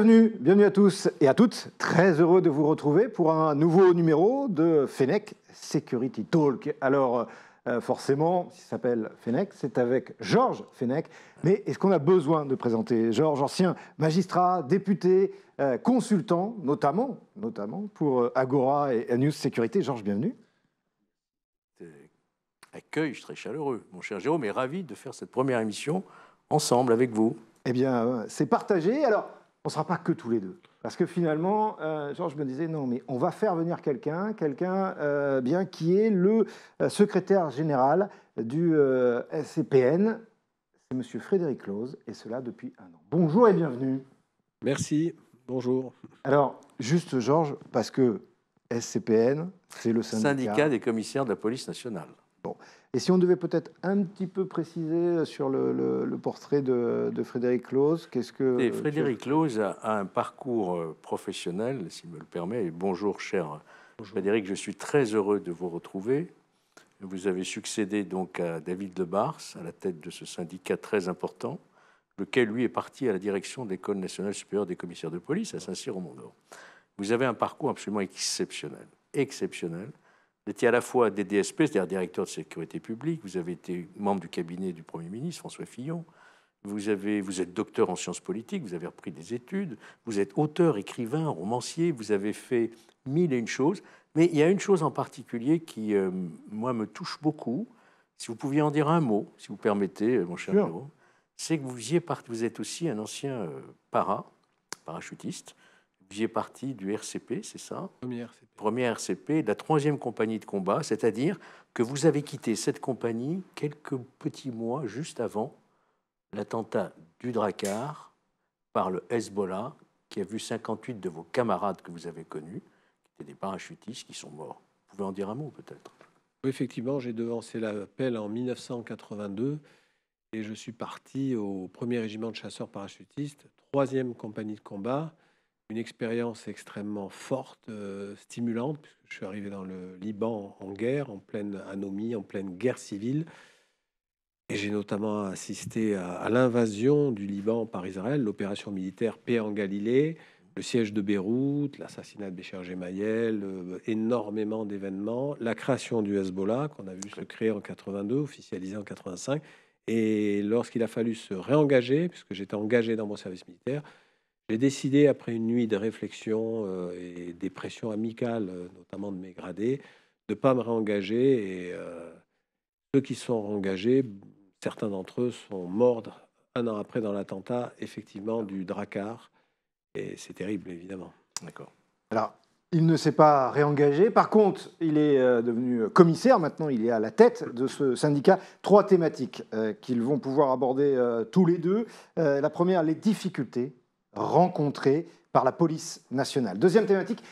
Bienvenue à tous et à toutes. Très heureux de vous retrouver pour un nouveau numéro de Fenech Security Talk. Alors, forcément, il s'appelle Fenech, c'est avec Georges Fenech. Mais est-ce qu'on a besoin de présenter Georges, ancien magistrat, député, consultant, notamment pour Agora et News Sécurité. Georges, bienvenue. Accueil très chaleureux. Mon cher Jérôme est ravi de faire cette première émission ensemble avec vous. Eh bien, c'est partagé. Alors, on ne sera pas que tous les deux. Parce que finalement, Georges me disait, non, mais on va faire venir quelqu'un bien qui est le secrétaire général du SCPN. C'est M. Frédéric Close, et cela depuis un an. Bonjour et bienvenue. Merci, bonjour. Alors, juste Georges, parce que SCPN, c'est le syndicat des commissaires de la police nationale. Bon. Et si on devait peut-être un petit peu préciser sur le portrait de Frédéric Close, qu'est-ce que... Et Frédéric Close a un parcours professionnel, s'il me le permet. Et bonjour, cher Frédéric, je suis très heureux de vous retrouver. Vous avez succédé donc à David Lebars, à la tête de ce syndicat très important, lequel, lui, est parti à la direction de l'École nationale supérieure des commissaires de police à Saint-Cyr-au-Mont-d'Or. Vous avez un parcours absolument exceptionnel. Vous étiez à la fois DDSP, c'est-à-dire directeur de sécurité publique, vous avez été membre du cabinet du Premier ministre, François Fillon, vous êtes docteur en sciences politiques, vous avez repris des études, vous êtes auteur, écrivain, romancier, vous avez fait mille et une choses, mais il y a une chose en particulier qui, moi, me touche beaucoup. Si vous pouviez en dire un mot, si vous permettez, mon cher Jérôme, c'est que vous êtes aussi un ancien parachutiste. Vous faisiez partie du RCP, c'est ça? Premier RCP, de la 3e compagnie de combat, c'est-à-dire que vous avez quitté cette compagnie quelques petits mois juste avant l'attentat du Drakkar par le Hezbollah, qui a vu 58 de vos camarades que vous avez connus, qui étaient des parachutistes, qui sont morts. Vous pouvez en dire un mot, peut-être? Oui, effectivement, j'ai devancé l'appel en 1982 et je suis parti au 1er régiment de chasseurs parachutistes, 3e compagnie de combat. Une expérience extrêmement forte, stimulante, puisque je suis arrivé dans le Liban en guerre, en pleine anomie, en pleine guerre civile. Et j'ai notamment assisté à l'invasion du Liban par Israël, l'opération militaire Paix en Galilée, le siège de Beyrouth, l'assassinat de Béchir Gemayel, énormément d'événements, la création du Hezbollah, qu'on a vu se créer en 82, officialisé en 85. Et lorsqu'il a fallu se réengager, puisque j'étais engagé dans mon service militaire, j'ai décidé, après une nuit de réflexion et des pressions amicales, notamment de mes gradés, de ne pas me réengager. Et ceux qui sont engagés, certains d'entre eux sont morts un an après dans l'attentat, effectivement, du Drakkar. Et c'est terrible, évidemment. D'accord. Alors, il ne s'est pas réengagé. Par contre, il est devenu commissaire. Maintenant, il est à la tête de ce syndicat. 3 thématiques qu'ils vont pouvoir aborder tous les deux. La première, les difficultés rencontrées par la police nationale. Deuxième thématique,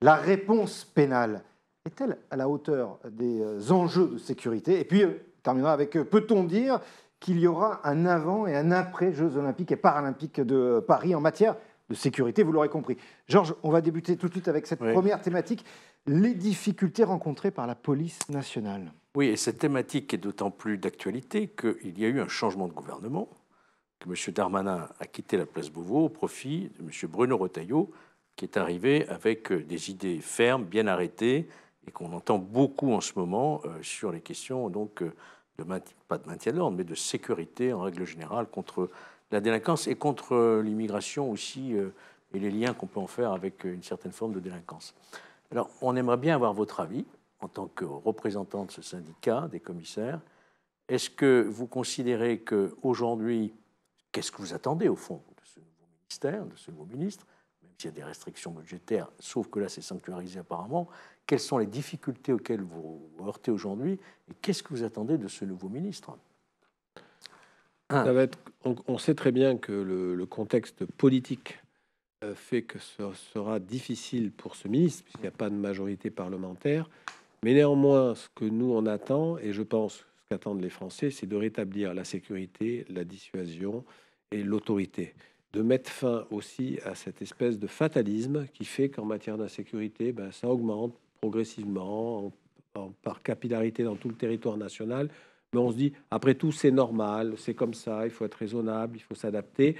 la réponse pénale est-elle à la hauteur des enjeux de sécurité? Et puis, on terminera avec, peut-on dire qu'il y aura un avant et un après Jeux olympiques et paralympiques de Paris en matière de sécurité, vous l'aurez compris. Georges, on va débuter tout de suite avec cette première thématique, les difficultés rencontrées par la police nationale. Oui, et cette thématique est d'autant plus d'actualité qu'il y a eu un changement de gouvernement, que M. Darmanin a quitté la place Beauvau au profit de M. Bruno Retailleau, qui est arrivé avec des idées fermes, bien arrêtées, et qu'on entend beaucoup en ce moment sur les questions donc, pas de maintien de l'ordre, mais de sécurité en règle générale contre la délinquance et contre l'immigration aussi, et les liens qu'on peut en faire avec une certaine forme de délinquance. Alors, on aimerait bien avoir votre avis en tant que représentant de ce syndicat des commissaires. Est-ce que vous considérez qu'aujourd'hui, qu'est-ce que vous attendez, au fond, de ce nouveau ministère, de ce nouveau ministre, même s'il y a des restrictions budgétaires, sauf que là, c'est sanctuarisé apparemment. Quelles sont les difficultés auxquelles vous heurtez aujourd'hui et qu'est-ce que vous attendez de ce nouveau ministre? Ça va être, on sait très bien que le contexte politique fait que ce sera difficile pour ce ministre, puisqu'il n'y a pas de majorité parlementaire. Mais néanmoins, ce que nous, on attend, et je pense ce qu'attendent les Français, c'est de rétablir la sécurité, la dissuasion et l'autorité. De mettre fin aussi à cette espèce de fatalisme qui fait qu'en matière d'insécurité, ça augmente progressivement, par capillarité dans tout le territoire national. Mais on se dit, après tout, c'est normal, c'est comme ça, il faut être raisonnable, il faut s'adapter.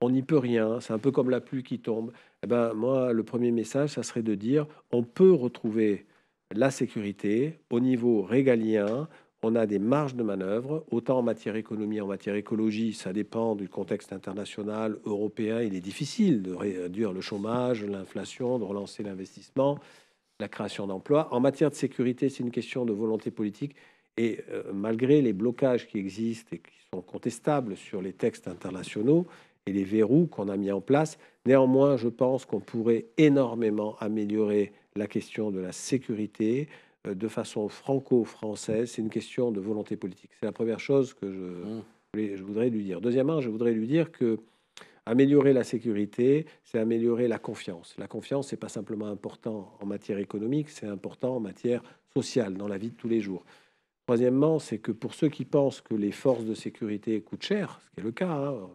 on n'y peut rien, c'est un peu comme la pluie qui tombe. Eh ben, moi, le premier message, ça serait de dire, on peut retrouver la sécurité au niveau régalien. On a des marges de manœuvre, autant en matière économie, en matière écologie, ça dépend du contexte international, européen. Il est difficile de réduire le chômage, l'inflation, de relancer l'investissement, la création d'emplois. En matière de sécurité, c'est une question de volonté politique. Et malgré les blocages qui existent et qui sont contestables sur les textes internationaux et les verrous qu'on a mis en place, néanmoins, je pense qu'on pourrait énormément améliorer la question de la sécurité de façon franco-française. C'est une question de volonté politique. C'est la première chose que je voudrais lui dire. Deuxièmement, je voudrais lui dire que améliorer la sécurité, c'est améliorer la confiance. La confiance, c'est pas simplement important en matière économique, c'est important en matière sociale, dans la vie de tous les jours. Troisièmement, c'est que pour ceux qui pensent que les forces de sécurité coûtent cher, ce qui est le cas, hein,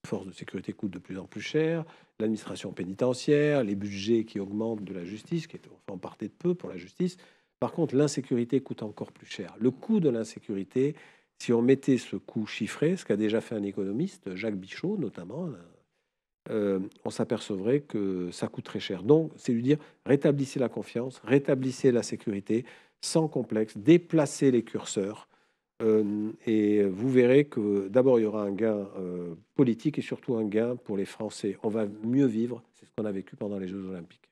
les forces de sécurité coûtent de plus en plus cher, l'administration pénitentiaire, les budgets qui augmentent de la justice, qui est en partie de peu pour la justice. Par contre, l'insécurité coûte encore plus cher. Le coût de l'insécurité, si on mettait ce coût chiffré, ce qu'a déjà fait un économiste, Jacques Bichot notamment, on s'apercevrait que ça coûte très cher. Donc, c'est lui dire, rétablissez la confiance, rétablissez la sécurité, sans complexe, déplacez les curseurs, et vous verrez que d'abord, il y aura un gain politique et surtout un gain pour les Français. On va mieux vivre, c'est ce qu'on a vécu pendant les Jeux Olympiques.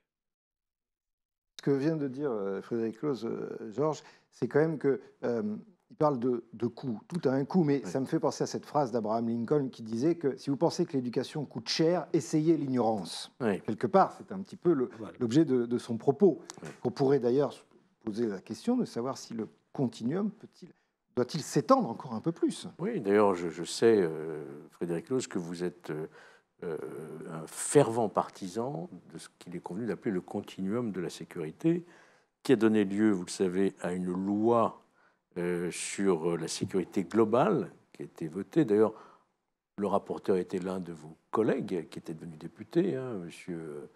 Ce que vient de dire Frédéric Close, Georges, c'est quand même que il parle de coût. Tout a un coût, mais ça me fait penser à cette phrase d'Abraham Lincoln qui disait que si vous pensez que l'éducation coûte cher, essayez l'ignorance. Quelque part, c'est un petit peu l'objet de son propos. On pourrait d'ailleurs poser la question de savoir si le continuum doit-il s'étendre encore un peu plus. Oui, d'ailleurs, je sais, Frédéric Close, que vous êtes un fervent partisan de ce qu'il est convenu d'appeler le continuum de la sécurité, qui a donné lieu, vous le savez, à une loi sur la sécurité globale qui a été votée. D'ailleurs, le rapporteur était l'un de vos collègues qui était devenu député, hein, monsieur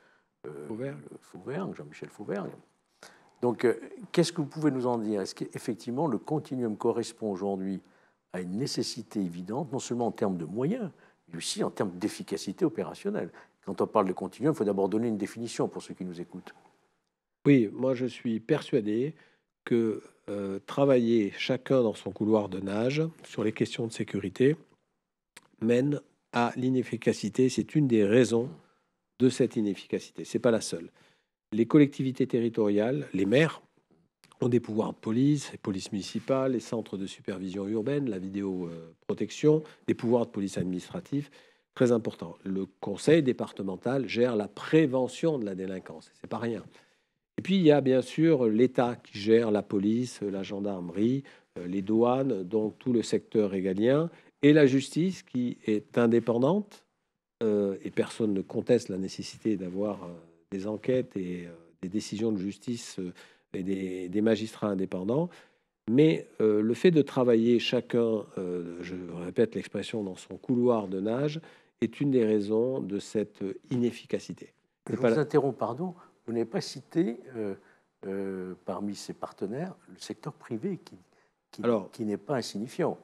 Fauvergue, Jean-Michel Fauvergue. Donc, qu'est-ce que vous pouvez nous en dire? Est-ce qu'effectivement, le continuum correspond aujourd'hui à une nécessité évidente, non seulement en termes de moyens, mais aussi en termes d'efficacité opérationnelle? Quand on parle de continuum, il faut d'abord donner une définition pour ceux qui nous écoutent. Oui, moi je suis persuadé que travailler chacun dans son couloir de nage sur les questions de sécurité mène à l'inefficacité. C'est une des raisons de cette inefficacité. Ce n'est pas la seule. Les collectivités territoriales, les maires, ont des pouvoirs de police, les polices municipales, les centres de supervision urbaine, la vidéoprotection, des pouvoirs de police administrative, très importants. Le conseil départemental gère la prévention de la délinquance, c'est pas rien. Et puis il y a bien sûr l'État qui gère la police, la gendarmerie, les douanes, donc tout le secteur régalien, et la justice qui est indépendante, et personne ne conteste la nécessité d'avoir des enquêtes et des décisions de justice et des magistrats indépendants. Mais le fait de travailler chacun, je répète l'expression, dans son couloir de nage, est une des raisons de cette inefficacité. Je vous interromps, pardon. Vous n'avez pas cité parmi ses partenaires le secteur privé qui n'est pas insignifiant.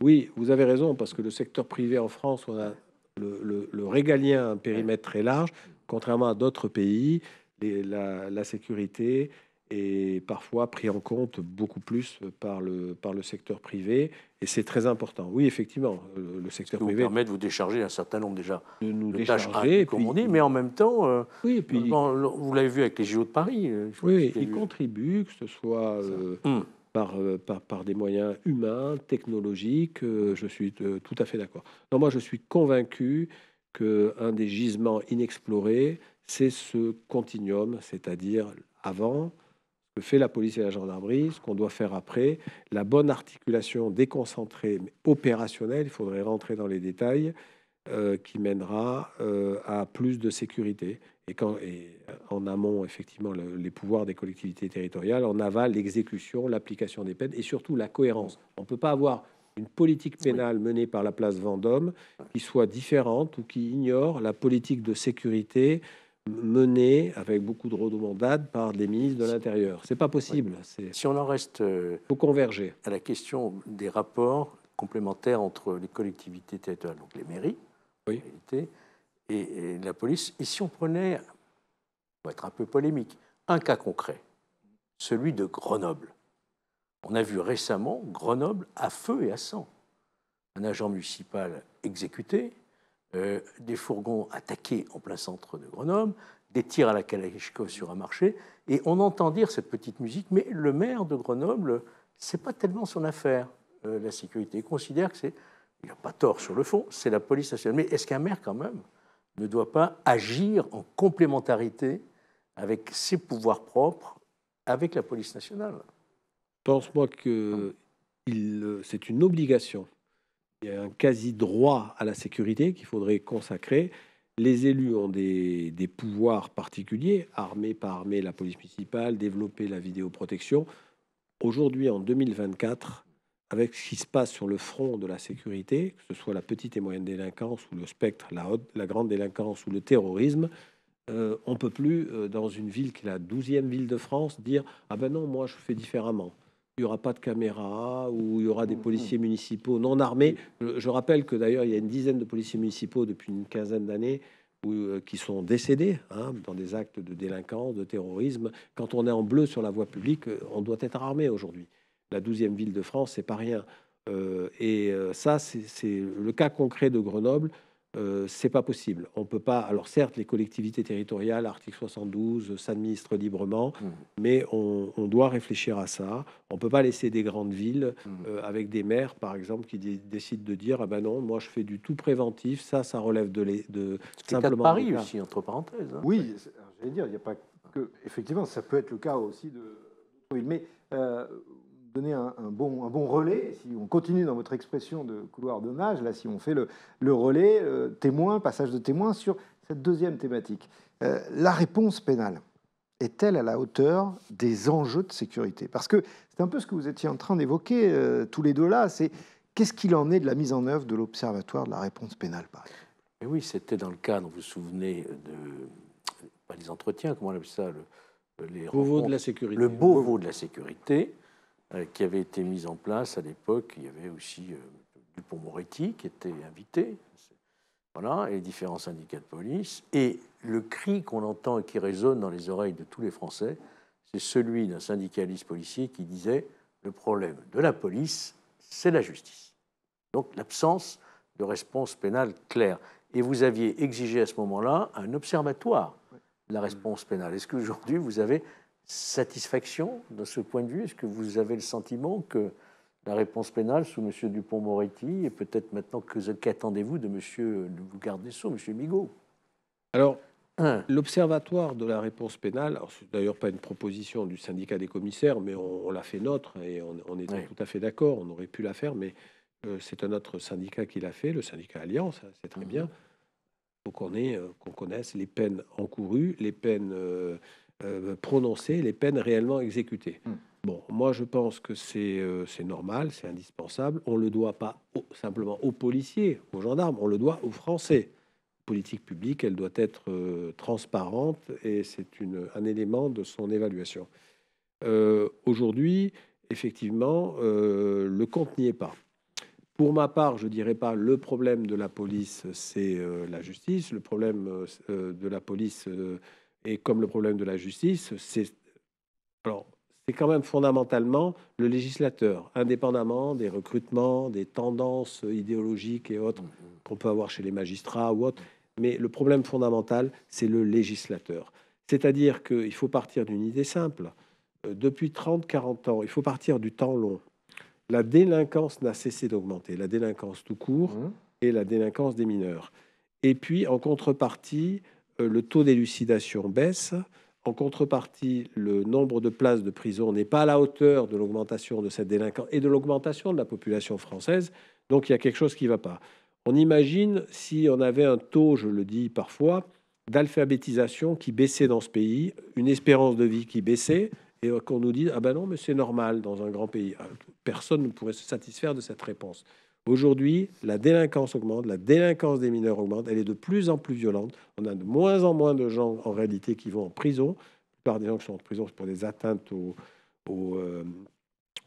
Oui, vous avez raison, parce que le secteur privé en France, on a le régalien, un périmètre très large, contrairement à d'autres pays. La sécurité est parfois pris en compte beaucoup plus par le secteur privé, et c'est très important. Oui, effectivement, le secteur privé vous permet de vous décharger un certain nombre déjà de tâches, comme on dit, mais en même temps, oui, et puis, vous l'avez vu avec les JO de Paris. Oui, il contribue, que ce soit par des moyens humains, technologiques. Je suis tout à fait d'accord. Non, moi, je suis convaincu qu'un des gisements inexplorés, c'est ce continuum, c'est-à-dire avant, ce que fait la police et la gendarmerie, ce qu'on doit faire après, la bonne articulation déconcentrée, mais opérationnelle, il faudrait rentrer dans les détails, qui mènera à plus de sécurité. Et en amont, effectivement, les pouvoirs des collectivités territoriales, en aval, l'exécution, l'application des peines et surtout la cohérence. On ne peut pas avoir une politique pénale menée par la place Vendôme qui soit différente ou qui ignore la politique de sécurité menée avec beaucoup de redondade par des ministres de l'Intérieur. C'est pas possible. Si on en reste faut converger à la question des rapports complémentaires entre les collectivités territoriales, donc les mairies, Oui. réalité. Et la police, et si on prenait, pour être un peu polémique, un cas concret, celui de Grenoble. On a vu récemment Grenoble à feu et à sang. Un agent municipal exécuté, des fourgons attaqués en plein centre de Grenoble, des tirs à la Kalachnikov sur un marché, et on entend dire cette petite musique, mais le maire de Grenoble, c'est pas tellement son affaire, la sécurité. Il considère que c'est, il n'a pas tort sur le fond, c'est la police nationale. Mais est-ce qu'un maire, quand même, ne doit pas agir en complémentarité avec ses pouvoirs propres, avec la police nationale? Pense-moi que c'est une obligation. Il y a un quasi-droit à la sécurité qu'il faudrait consacrer. Les élus ont des pouvoirs particuliers, armée par armée, la police municipale, développer la vidéoprotection. Aujourd'hui, en 2024, avec ce qui se passe sur le front de la sécurité, que ce soit la petite et moyenne délinquance ou le spectre, la grande délinquance ou le terrorisme, on ne peut plus, dans une ville qui est la 12e ville de France, dire « Ah ben non, moi je fais différemment ». Il n'y aura pas de caméra, ou il y aura des policiers municipaux non armés. Je rappelle que d'ailleurs, il y a une dizaine de policiers municipaux depuis une quinzaine d'années qui sont décédés dans des actes de délinquance, de terrorisme. Quand on est en bleu sur la voie publique, on doit être armé aujourd'hui. La 12e ville de France, c'est pas rien. Ça, c'est le cas concret de Grenoble. C'est pas possible. On peut pas. Alors certes, les collectivités territoriales, article 72, s'administrent librement, mais on doit réfléchir à ça. On peut pas laisser des grandes villes avec des maires, par exemple, qui décident de dire ah ben non, moi je fais du tout préventif. Ça relève de C'est le cas de Paris aussi, entre parenthèses. Oui, j'allais dire, il n'y a pas que. Effectivement, ça peut être le cas aussi de villes, mais donner un bon relais, si on continue dans votre expression de couloir de nage, là, si on fait le relais, témoin, passage de témoin sur cette deuxième thématique. La réponse pénale est-elle à la hauteur des enjeux de sécurité? Parce que c'est un peu ce que vous étiez en train d'évoquer tous les deux là, c'est qu'est-ce qu'il en est de la mise en œuvre de l'Observatoire de la réponse pénale, par exemple? Et oui, c'était dans le cadre, vous vous souvenez, pas les entretiens, comment on appelle ça, les Beauvau de la sécurité. Le Beauvau de la sécurité, qui avait été mis en place à l'époque. Il y avait aussi Dupond-Moretti qui était invité, voilà, et les différents syndicats de police. Et le cri qu'on entend et qui résonne dans les oreilles de tous les Français, c'est celui d'un syndicaliste policier qui disait « Le problème de la police, c'est la justice ». Donc l'absence de réponse pénale claire. Et vous aviez exigé à ce moment-là un observatoire de la réponse pénale. Est-ce qu'aujourd'hui, vous avez satisfaction de ce point de vue? Est-ce que vous avez le sentiment que la réponse pénale sous M. Dupond-Moretti, et peut-être maintenant, qu'attendez-vous de M. le garde des Sceaux, M. Migaud? Alors, l'Observatoire de la réponse pénale, c'est d'ailleurs pas une proposition du syndicat des commissaires, mais on l'a fait nôtre, et on était tout à fait d'accord, on aurait pu la faire, mais c'est un autre syndicat qui l'a fait, le syndicat Alliance, c'est très bien. Il faut qu'on connaisse les peines encourues, les peines prononcées, les peines réellement exécutées. Bon, moi je pense que c'est normal, c'est indispensable. On ne le doit pas simplement aux policiers, aux gendarmes, on le doit aux Français. Politique publique, elle doit être transparente, et c'est un élément de son évaluation. Aujourd'hui, effectivement, le compte n'y est pas. Pour ma part, je ne dirais pas le problème de la police, c'est la justice. Le problème de la police est comme le problème de la justice, c'est quand même fondamentalement le législateur, indépendamment des recrutements, des tendances idéologiques et autres qu'on peut avoir chez les magistrats ou autres. Mais le problème fondamental, c'est le législateur. C'est-à-dire qu'il faut partir d'une idée simple. Depuis 30-40 ans, il faut partir du temps long. La délinquance n'a cessé d'augmenter, la délinquance tout court et la délinquance des mineurs. Et puis, en contrepartie, le taux d'élucidation baisse. En contrepartie, le nombre de places de prison n'est pas à la hauteur de l'augmentation de cette délinquance et de l'augmentation de la population française. Donc, il y a quelque chose qui ne va pas. On imagine si on avait un taux, je le dis parfois, d'alphabétisation qui baissait dans ce pays, une espérance de vie qui baissait, et qu'on nous dise « Ah ben non, mais c'est normal dans un grand pays ». Personne ne pourrait se satisfaire de cette réponse. Aujourd'hui, la délinquance augmente, la délinquance des mineurs augmente, elle est de plus en plus violente. On a de moins en moins de gens, en réalité, qui vont en prison. La plupart des gens qui sont en prison, c'est pour des atteintes aux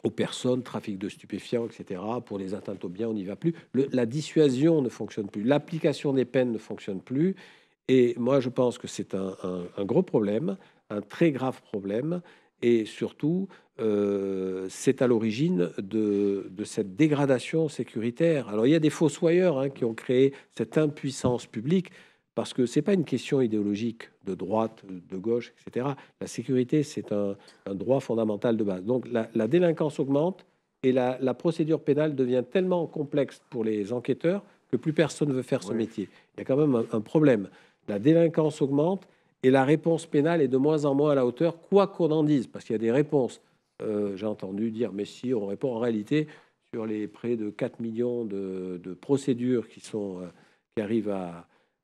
aux personnes, trafic de stupéfiants, etc. Pour les atteintes aux biens, on n'y va plus. La dissuasion ne fonctionne plus. L'application des peines ne fonctionne plus. Et moi, je pense que c'est un gros problème, un très grave problème. Et surtout, c'est à l'origine de cette dégradation sécuritaire. Alors, il y a des fossoyeurs qui ont créé cette impuissance publique, parce que ce n'est pas une question idéologique de droite, de gauche, etc. La sécurité, c'est un droit fondamental de base. Donc, la délinquance augmente et la procédure pénale devient tellement complexe pour les enquêteurs que plus personne ne veut faire ce métier. Il y a quand même un problème. La délinquance augmente et la réponse pénale est de moins en moins à la hauteur, quoi qu'on en dise, parce qu'il y a des réponses. J'ai entendu dire, mais si on répond en réalité sur les près de 4 millions de procédures qui arrivent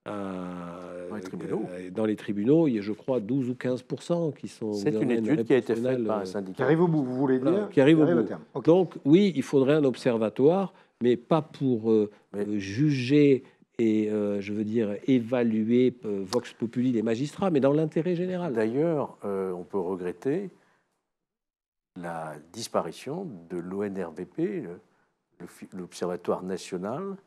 dans les tribunaux, il y a, je crois, 12 ou 15% qui sont... C'est une étude qui a été faite par un syndicat. Qui arrive au bout, vous voulez dire? Voilà, qui arrive au bout. Terme. Okay. Donc, oui, il faudrait un observatoire, mais pas pour juger et, je veux dire, évaluer vox populi les magistrats, mais dans l'intérêt général. D'ailleurs, on peut regretter la disparition de l'ONRVP, l'Observatoire national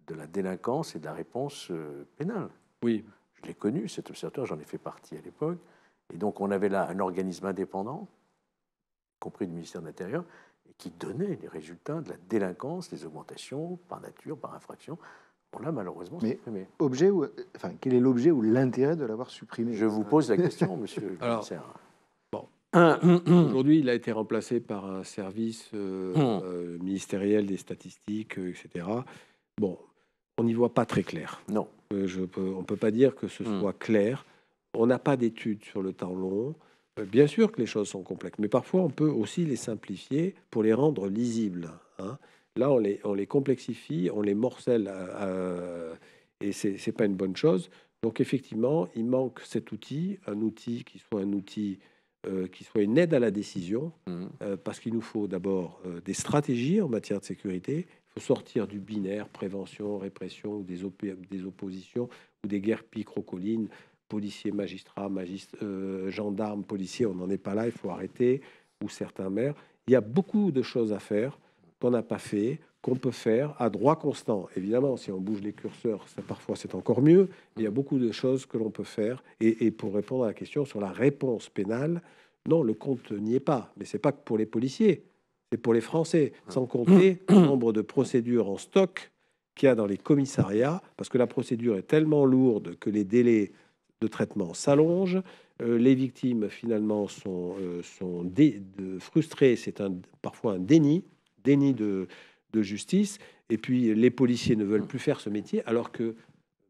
de la délinquance et de la réponse pénale. Oui. Je l'ai connu, cet observatoire, j'en ai fait partie à l'époque. Et donc, on avait là un organisme indépendant, y compris du ministère de l'Intérieur, et qui donnait les résultats de la délinquance, les augmentations par nature, par infraction. Bon, là, malheureusement, c'est supprimé. Quel est l'objet ou l'intérêt de l'avoir supprimé? Je vous pose la question, monsieur le commissaire. Aujourd'hui, il a été remplacé par un service ministériel des statistiques, etc. Bon, on n'y voit pas très clair. Non. On ne peut pas dire que ce soit clair. On n'a pas d'études sur le temps long. Bien sûr que les choses sont complexes, mais parfois on peut aussi les simplifier pour les rendre lisibles. Là, on les complexifie, on les morcelle, et ce n'est pas une bonne chose. Donc effectivement, il manque cet outil, un outil qui soit une aide à la décision, parce qu'il nous faut d'abord des stratégies en matière de sécurité. Il faut sortir du binaire, prévention, répression, ou des oppositions, ou des guerres picrocolines, policiers, magistrats, gendarmes, policiers, on n'en est pas là, il faut arrêter, ou certains maires. Il y a beaucoup de choses à faire qu'on n'a pas fait, qu'on peut faire à droit constant. Évidemment, si on bouge les curseurs, ça, parfois c'est encore mieux, mais il y a beaucoup de choses que l'on peut faire. Et pour répondre à la question sur la réponse pénale, non, le compte n'y est pas. Mais ce n'est pas que pour les policiers, c'est pour les Français, sans compter le nombre de procédures en stock qu'il y a dans les commissariats, parce que la procédure est tellement lourde que les délais de traitement s'allongent. Les victimes, finalement, sont frustrées. C'est parfois un déni de justice. Et puis, les policiers ne veulent plus faire ce métier, alors que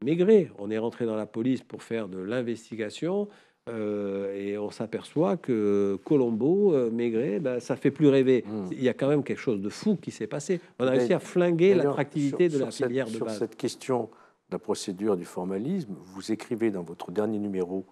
Maigret, on est rentré dans la police pour faire de l'investigation, et on s'aperçoit que Colombo, Maigret, ça fait plus rêver. Il y a quand même quelque chose de fou qui s'est passé. On a réussi à flinguer l'attractivité de la filière de base. Sur cette question de la procédure du formalisme, vous écrivez dans votre dernier numéro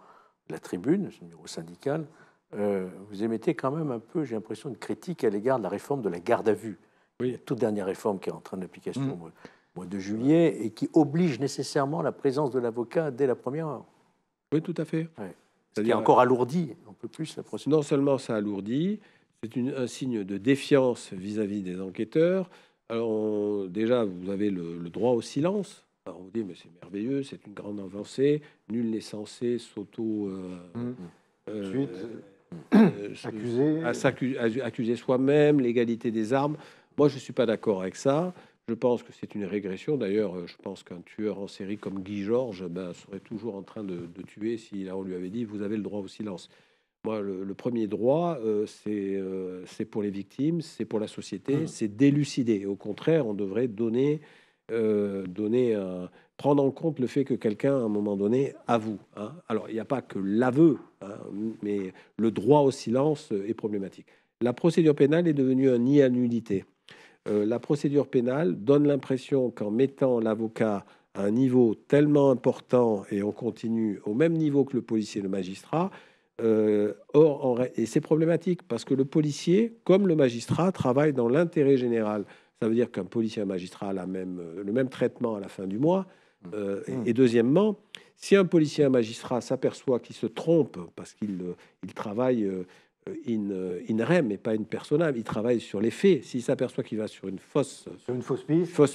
de la Tribune, ce numéro syndical, vous émettez quand même un peu, j'ai l'impression, une critique à l'égard de la réforme de la garde à vue. Oui. La toute dernière réforme qui est en train d'application au mois de juillet et qui oblige nécessairement la présence de l'avocat dès la première heure. Oui, tout à fait. Ouais. C'est-à-dire encore alourdi un peu plus la procédure. Non seulement ça alourdit, c'est un signe de défiance vis-à-vis des enquêteurs. Alors, déjà, vous avez le droit au silence. Alors, on vous dit, mais c'est merveilleux, c'est une grande avancée. Nul n'est censé accuser soi-même, l'égalité des armes. Moi, je ne suis pas d'accord avec ça. Je pense que c'est une régression. D'ailleurs, je pense qu'un tueur en série comme Guy Georges serait toujours en train de tuer si on lui avait dit « vous avez le droit au silence ». Moi, le premier droit, c'est pour les victimes, c'est pour la société, c'est d'élucider. Au contraire, on devrait prendre en compte le fait que quelqu'un, à un moment donné, avoue. Alors, il n'y a pas que l'aveu, mais le droit au silence est problématique. La procédure pénale est devenue un nid à nullité. La procédure pénale donne l'impression qu'en mettant l'avocat à un niveau tellement important et on continue au même niveau que le policier et le magistrat, et c'est problématique parce que le policier, comme le magistrat, travaille dans l'intérêt général. Ça veut dire qu'un policier et un magistrat a le même traitement à la fin du mois. Et deuxièmement, si un policier et un magistrat s'aperçoit qu'il se trompe parce qu'il travaille in rem et pas in personam. Il travaille sur les faits. S'il s'aperçoit qu'il va sur une fausse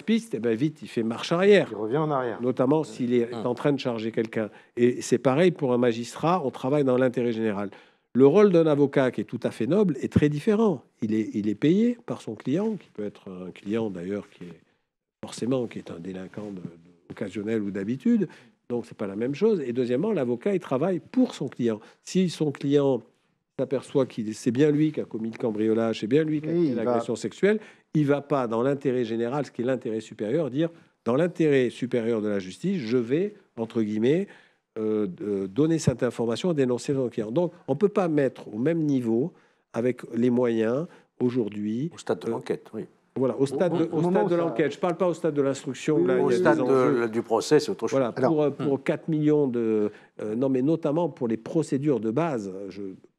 piste, eh ben vite, il fait marche arrière. Il revient en arrière. Notamment s'il est en train de charger quelqu'un. Et c'est pareil pour un magistrat, on travaille dans l'intérêt général. Le rôle d'un avocat, qui est tout à fait noble, est très différent. Il est payé par son client, qui peut être un client d'ailleurs qui est un délinquant occasionnel ou d'habitude. Donc, c'est pas la même chose. Et deuxièmement, l'avocat, il travaille pour son client. Si son client s'aperçoit que c'est bien lui qui a commis le cambriolage, c'est bien lui qui a commis l'agression sexuelle, il va pas, dans l'intérêt général, ce qui est l'intérêt supérieur, dire dans l'intérêt supérieur de la justice, je vais, entre guillemets, donner cette information et dénoncer son client. Donc, on ne peut pas mettre au même niveau, avec les moyens, aujourd'hui... Au stade de l'enquête, oui. Voilà, au stade de l'enquête. Je ne parle pas au stade de l'instruction. Oui, au stade du procès, c'est autre chose. Voilà, pour 4 millions de... non, mais notamment pour les procédures de base,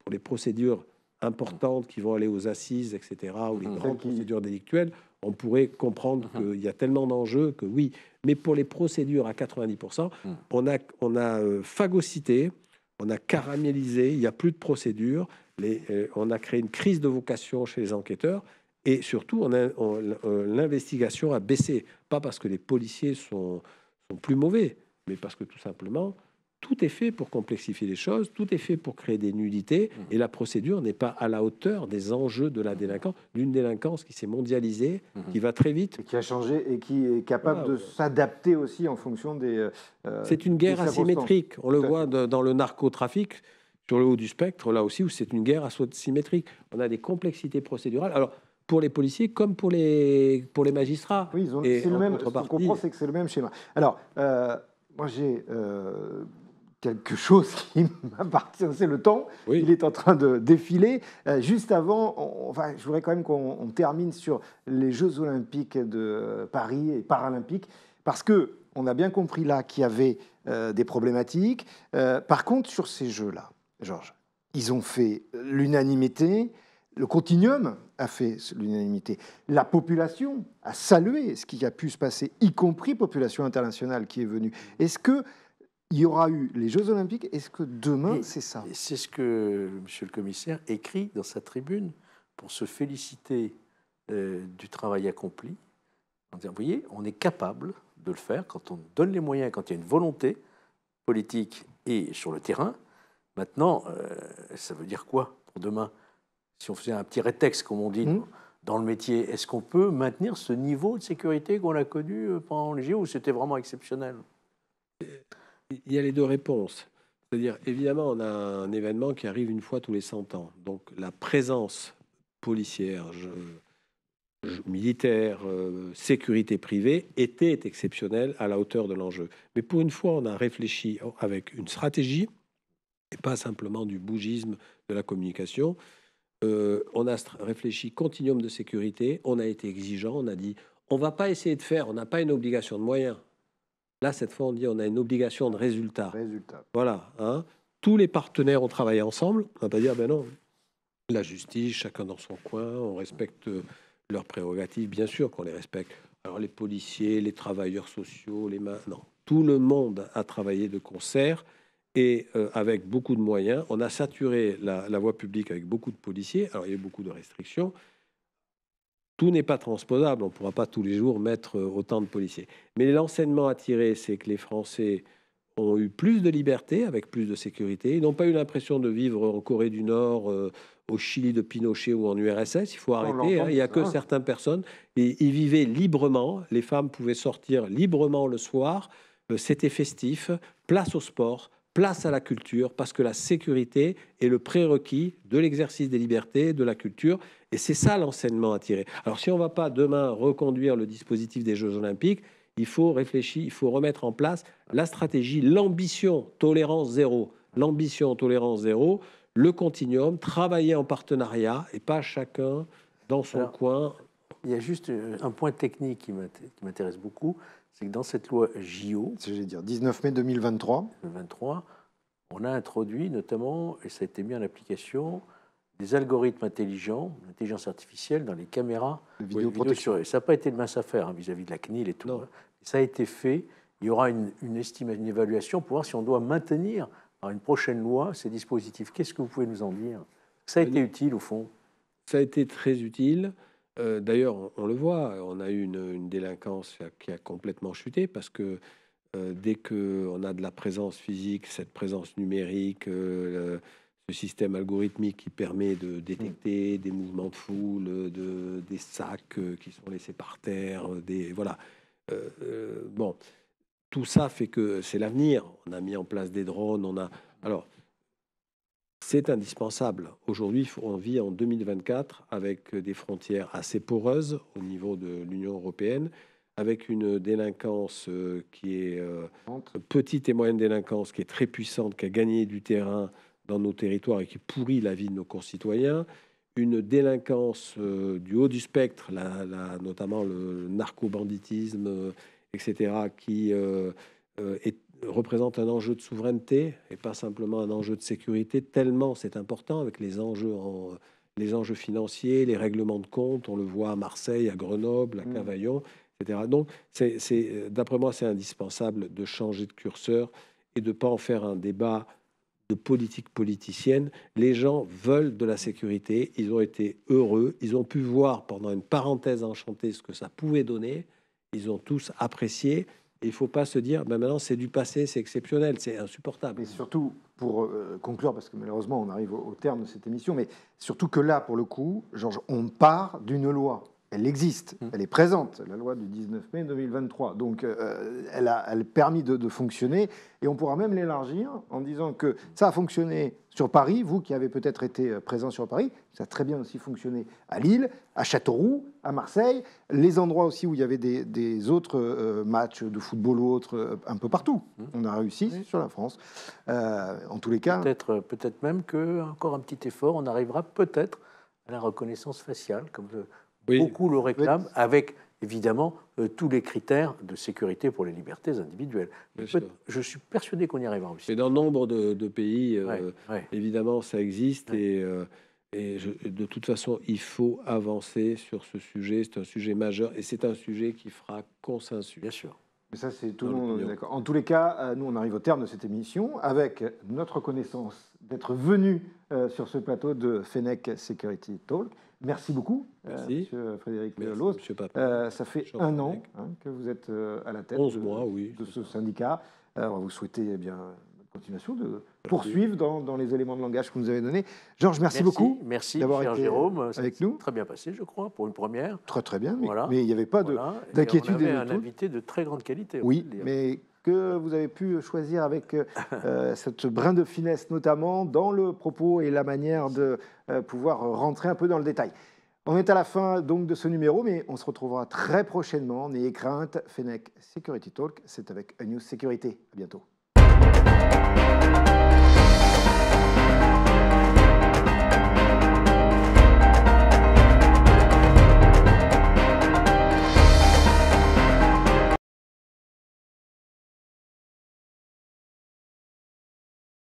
pour les procédures importantes qui vont aller aux assises, etc., ou les grandes procédures délictuelles, on pourrait comprendre qu'il y a tellement d'enjeux que oui. Mais pour les procédures à 90%, on a phagocyté, on a caramélisé, il n'y a plus de procédures, on a créé une crise de vocation chez les enquêteurs. Et surtout, l'investigation a baissé. Pas parce que les policiers sont plus mauvais, mais parce que tout simplement, tout est fait pour complexifier les choses, tout est fait pour créer des nullités, et la procédure n'est pas à la hauteur des enjeux de la délinquance, d'une délinquance qui s'est mondialisée, qui va très vite. Et qui a changé et qui est capable de s'adapter aussi en fonction des... c'est une guerre asymétrique. On le voit dans le narcotrafic, sur le haut du spectre, là aussi, où c'est une guerre asymétrique. On a des complexités procédurales. Alors, pour les policiers comme pour les magistrats. Oui, c'est le même. Ce qu'on comprend, c'est que c'est le même schéma. Alors, moi, j'ai quelque chose qui m'appartient, c'est le temps. Oui. Il est en train de défiler. Juste avant, je voudrais quand même qu'on termine sur les Jeux Olympiques de Paris et Paralympiques, parce que on a bien compris là qu'il y avait des problématiques. Par contre, sur ces Jeux-là, Georges, ils ont fait l'unanimité. Le Continuum a fait l'unanimité. La population a salué ce qui a pu se passer, y compris population internationale qui est venue. Est-ce qu'il y aura eu les Jeux Olympiques? Est-ce que demain, c'est ça? C'est ce que M. le commissaire écrit dans sa tribune pour se féliciter du travail accompli. En disant, vous voyez, on est capable de le faire quand on donne les moyens, quand il y a une volonté politique et sur le terrain. Maintenant, ça veut dire quoi pour demain? Si on faisait un petit rétexte, comme on dit dans le métier, est-ce qu'on peut maintenir ce niveau de sécurité qu'on a connu pendant les JO où c'était vraiment exceptionnel? Il y a les deux réponses. C'est-à-dire, évidemment, on a un événement qui arrive une fois tous les 100 ans. Donc, la présence policière, militaire, sécurité privée était exceptionnelle à la hauteur de l'enjeu. Mais pour une fois, on a réfléchi avec une stratégie et pas simplement du bougisme de la communication. On a réfléchi continuum de sécurité, on a été exigeant, on a dit on ne va pas essayer de faire, on n'a pas une obligation de moyens. Là, cette fois, on dit on a une obligation de résultat. Voilà. Hein. Tous les partenaires ont travaillé ensemble. On ne va pas dire ben non, la justice, chacun dans son coin, on respecte leurs prérogatives, bien sûr qu'on les respecte. Alors les policiers, les travailleurs sociaux, non, tout le monde a travaillé de concert. Et avec beaucoup de moyens, on a saturé la voie publique avec beaucoup de policiers. Alors, il y a eu beaucoup de restrictions. Tout n'est pas transposable. On ne pourra pas tous les jours mettre autant de policiers. Mais l'enseignement à tirer, c'est que les Français ont eu plus de liberté, avec plus de sécurité. Ils n'ont pas eu l'impression de vivre en Corée du Nord, au Chili de Pinochet ou en URSS. Il faut arrêter. Hein. Il n'y a que certaines personnes. Et ils vivaient librement. Les femmes pouvaient sortir librement le soir. C'était festif. Place au sport. Place à la culture, parce que la sécurité est le prérequis de l'exercice des libertés, de la culture, et c'est ça l'enseignement à tirer. Alors si on ne va pas demain reconduire le dispositif des Jeux Olympiques, il faut réfléchir, il faut remettre en place la stratégie, l'ambition, tolérance zéro, le continuum, travailler en partenariat, et pas chacun dans son coin. Il y a juste un point technique qui m'intéresse beaucoup. C'est que dans cette loi JO, 19 mai 2023, on a introduit notamment, et ça a été mis en application, des algorithmes intelligents, l'intelligence artificielle dans les caméras de vidéoprotection. Et ça n'a pas été de mince affaire vis-à-vis de la CNIL et tout. Hein. Ça a été fait. Il y aura une évaluation pour voir si on doit maintenir dans une prochaine loi ces dispositifs. Qu'est-ce que vous pouvez nous en dire? Ça a été utile, au fond. Ça a été très utile. D'ailleurs, on le voit, on a eu une délinquance qui a complètement chuté parce que dès qu'on a de la présence physique, cette présence numérique, ce système algorithmique qui permet de détecter des mouvements de foule, des sacs qui sont laissés par terre, voilà. Bon, tout ça fait que c'est l'avenir. On a mis en place des drones, alors, c'est indispensable. Aujourd'hui, on vit en 2024 avec des frontières assez poreuses au niveau de l'Union européenne, avec une délinquance qui est petite et moyenne délinquance, qui est très puissante, qui a gagné du terrain dans nos territoires et qui pourrit la vie de nos concitoyens, une délinquance du haut du spectre, notamment le narco-banditisme, etc., qui représente un enjeu de souveraineté et pas simplement un enjeu de sécurité, tellement c'est important avec les enjeux financiers, les règlements de compte, on le voit à Marseille, à Grenoble, à Cavaillon, etc. Donc, d'après moi, c'est indispensable de changer de curseur et de ne pas en faire un débat de politique politicienne. Les gens veulent de la sécurité, ils ont été heureux, ils ont pu voir pendant une parenthèse enchantée ce que ça pouvait donner, ils ont tous apprécié. Il ne faut pas se dire, ben maintenant c'est du passé, c'est exceptionnel, c'est insupportable. Mais surtout, pour conclure, parce que malheureusement on arrive au terme de cette émission, mais surtout que là, pour le coup, Georges, on part d'une loi. Elle existe, elle est présente, la loi du 19 mai 2023. Donc, elle a permis de fonctionner. Et on pourra même l'élargir en disant que ça a fonctionné sur Paris. Vous qui avez peut-être été présent sur Paris, ça a très bien aussi fonctionné à Lille, à Châteauroux, à Marseille. Les endroits aussi où il y avait des autres matchs de football ou autres, un peu partout. On a réussi sur la France. En tous les cas... Peut-être même qu'encore un petit effort, on arrivera peut-être à la reconnaissance faciale, comme... Beaucoup le réclament, avec évidemment tous les critères de sécurité pour les libertés individuelles. Je suis persuadé qu'on y arrivera aussi. Mais dans nombre de pays, évidemment, ça existe. Et de toute façon, il faut avancer sur ce sujet. C'est un sujet majeur et c'est un sujet qui fera consensus. Bien sûr. Mais ça, c'est tout le monde d'accord. En tous les cas, nous, on arrive au terme de cette émission avec notre reconnaissance d'être venu sur ce plateau de Fenech Security Talk. Merci beaucoup, Monsieur Frédéric Loos. Ça fait un an que vous êtes à la tête de ce syndicat. On va vous souhaiter une continuation de poursuivre dans les éléments de langage que vous nous avez donnés. Georges, merci beaucoup d'avoir été Jérôme, avec nous. Très bien passé, je crois, pour une première. Très bien, mais il n'y avait pas d'inquiétude. On avait un invité de très grande qualité. Oui, mais que vous avez pu choisir avec cette brin de finesse, notamment dans le propos et la manière de pouvoir rentrer un peu dans le détail. On est à la fin donc de ce numéro, mais on se retrouvera très prochainement. N'ayez crainte, Fenech Security Talk, c'est avec A News Sécurité. À bientôt.